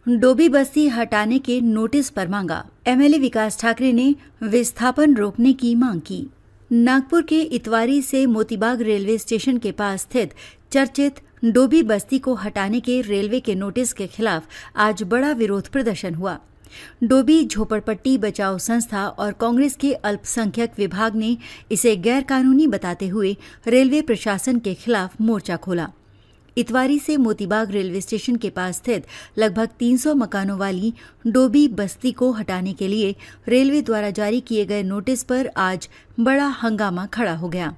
डोभी बस्ती हटाने के नोटिस पर मांगा। एमएलए विकास ठाकरे ने विस्थापन रोकने की मांग की। नागपुर के इतवारी से मोतीबाग रेलवे स्टेशन के पास स्थित चर्चित डोभी बस्ती को हटाने के रेलवे के नोटिस के खिलाफ आज बड़ा विरोध प्रदर्शन हुआ। डोभी झोपड़पट्टी बचाओ संस्था और कांग्रेस के अल्पसंख्यक विभाग ने इसे गैरकानूनी बताते हुए रेलवे प्रशासन के खिलाफ मोर्चा खोला। इतवारी से मोतीबाग रेलवे स्टेशन के पास स्थित लगभग 300 मकानों वाली डोभी बस्ती को हटाने के लिए रेलवे द्वारा जारी किए गए नोटिस पर आज बड़ा हंगामा खड़ा हो गया।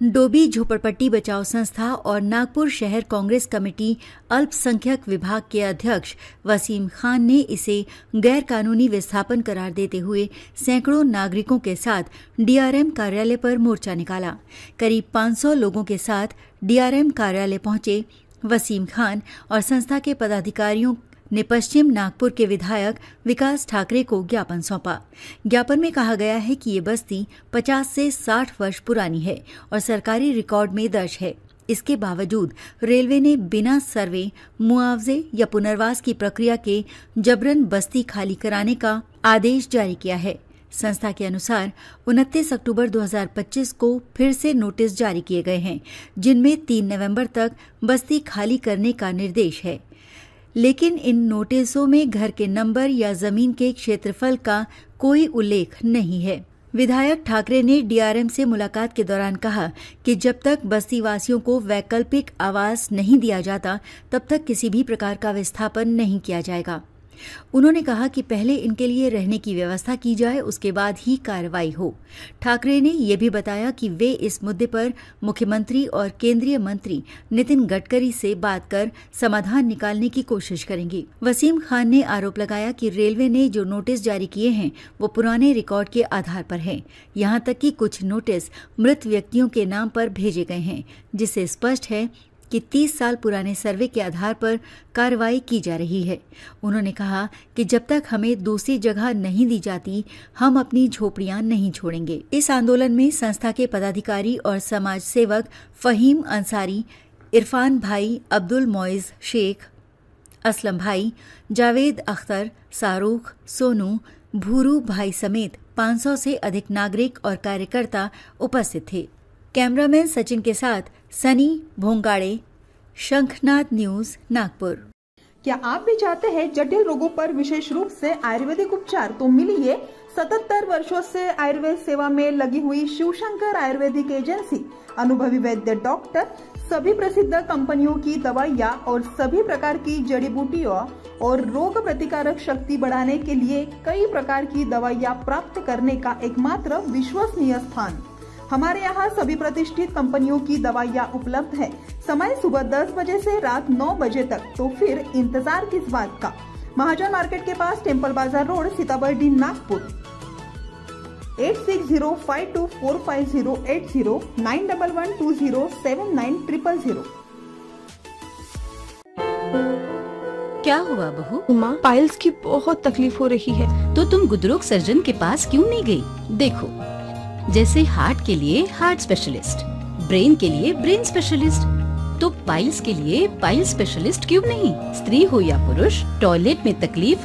डोभी झोपड़पट्टी बचाओ संस्था और नागपुर शहर कांग्रेस कमेटी अल्पसंख्यक विभाग के अध्यक्ष वसीम खान ने इसे गैरकानूनी विस्थापन करार देते हुए सैकड़ों नागरिकों के साथ डीआरएम कार्यालय पर मोर्चा निकाला। करीब 500 लोगों के साथ डीआरएम कार्यालय पहुंचे वसीम खान और संस्था के पदाधिकारियों ने पश्चिम नागपुर के विधायक विकास ठाकरे को ज्ञापन सौंपा। ज्ञापन में कहा गया है कि ये बस्ती 50 से 60 वर्ष पुरानी है और सरकारी रिकॉर्ड में दर्ज है। इसके बावजूद रेलवे ने बिना सर्वे, मुआवजे या पुनर्वास की प्रक्रिया के जबरन बस्ती खाली कराने का आदेश जारी किया है। संस्था के अनुसार 29 अक्टूबर 2025 को फिर से नोटिस जारी किए गए हैं, जिनमें 3 नवंबर तक बस्ती खाली करने का निर्देश है। लेकिन इन नोटिसों में घर के नंबर या जमीन के क्षेत्रफल का कोई उल्लेख नहीं है। विधायक ठाकरे ने डीआरएम से मुलाकात के दौरान कहा कि जब तक बस्ती वासियों को वैकल्पिक आवास नहीं दिया जाता, तब तक किसी भी प्रकार का विस्थापन नहीं किया जाएगा। उन्होंने कहा कि पहले इनके लिए रहने की व्यवस्था की जाए, उसके बाद ही कार्रवाई हो। ठाकरे ने यह भी बताया कि वे इस मुद्दे पर मुख्यमंत्री और केंद्रीय मंत्री नितिन गडकरी से बात कर समाधान निकालने की कोशिश करेंगे। वसीम खान ने आरोप लगाया कि रेलवे ने जो नोटिस जारी किए हैं वो पुराने रिकॉर्ड के आधार पर हैं। यहाँ तक कि कुछ नोटिस मृत व्यक्तियों के नाम पर भेजे गए हैं, जिससे स्पष्ट है कि 30 साल पुराने सर्वे के आधार पर कार्रवाई की जा रही है। उन्होंने कहा कि जब तक हमें दूसरी जगह नहीं दी जाती, हम अपनी झोपड़ियां नहीं छोड़ेंगे। इस आंदोलन में संस्था के पदाधिकारी और समाज सेवक फहीम अंसारी, इरफान भाई, अब्दुल मोइज शेख, असलम भाई, जावेद अख्तर, शाहरुख, सोनू, भूरू भाई समेत 500 से अधिक नागरिक और कार्यकर्ता उपस्थित थे। कैमरामैन सचिन के साथ सनी भोंगाड़े, शंखनाद न्यूज, नागपुर। क्या आप भी चाहते हैं जटिल रोगों पर विशेष रूप से आयुर्वेदिक उपचार? तो मिलिए 77 वर्षों से आयुर्वेद सेवा में लगी हुई शिवशंकर आयुर्वेदिक एजेंसी। अनुभवी वैद्य डॉक्टर, सभी प्रसिद्ध कंपनियों की दवाइयाँ और सभी प्रकार की जड़ी बूटियों और रोग प्रतिकारक शक्ति बढ़ाने के लिए कई प्रकार की दवाइयाँ प्राप्त करने का एकमात्र विश्वसनीय स्थान। हमारे यहाँ सभी प्रतिष्ठित कंपनियों की दवाइयाँ उपलब्ध है। समय सुबह 10 बजे से रात 9 बजे तक, तो फिर इंतजार किस बात का। महाजन मार्केट के पास, टेम्पल बाजार रोड, सीताबर्डी, नागपुर। 8605245080 9112079000। क्या हुआ बहू? माँ, पाइल्स की बहुत तकलीफ हो रही है। तो तुम गुदरोग सर्जन के पास क्यों नहीं गई? देखो, जैसे हार्ट के लिए हार्ट स्पेशलिस्ट, ब्रेन के लिए ब्रेन स्पेशलिस्ट, तो पाइल्स के लिए पाइल स्पेशलिस्ट क्यों नहीं? स्त्री हो या पुरुष, टॉयलेट में तकलीफ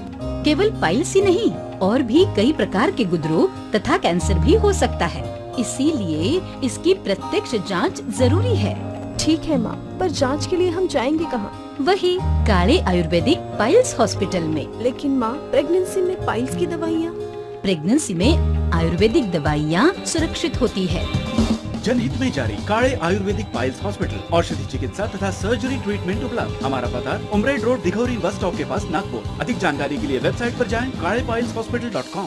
केवल पाइल्स ही नहीं, और भी कई प्रकार के गुदरोग तथा कैंसर भी हो सकता है। इसीलिए इसकी प्रत्यक्ष जांच जरूरी है। ठीक है माँ, पर जांच के लिए हम जाएंगे कहाँ? वही काले आयुर्वेदिक पाइल्स हॉस्पिटल में। लेकिन माँ, प्रेगनेंसी में पाइल्स की दवाइयाँ? प्रेगनेंसी में आयुर्वेदिक दवाइयाँ सुरक्षित होती है। जनहित में जारी। काड़े आयुर्वेदिक पाइल्स हॉस्पिटल, औषधि चिकित्सा तथा सर्जरी ट्रीटमेंट उपलब्ध। हमारा पता उमरेड रोड, दिघौरी बस स्टॉप के पास, नागपुर। अधिक जानकारी के लिए वेबसाइट पर जाएं kadepailshhospital.com।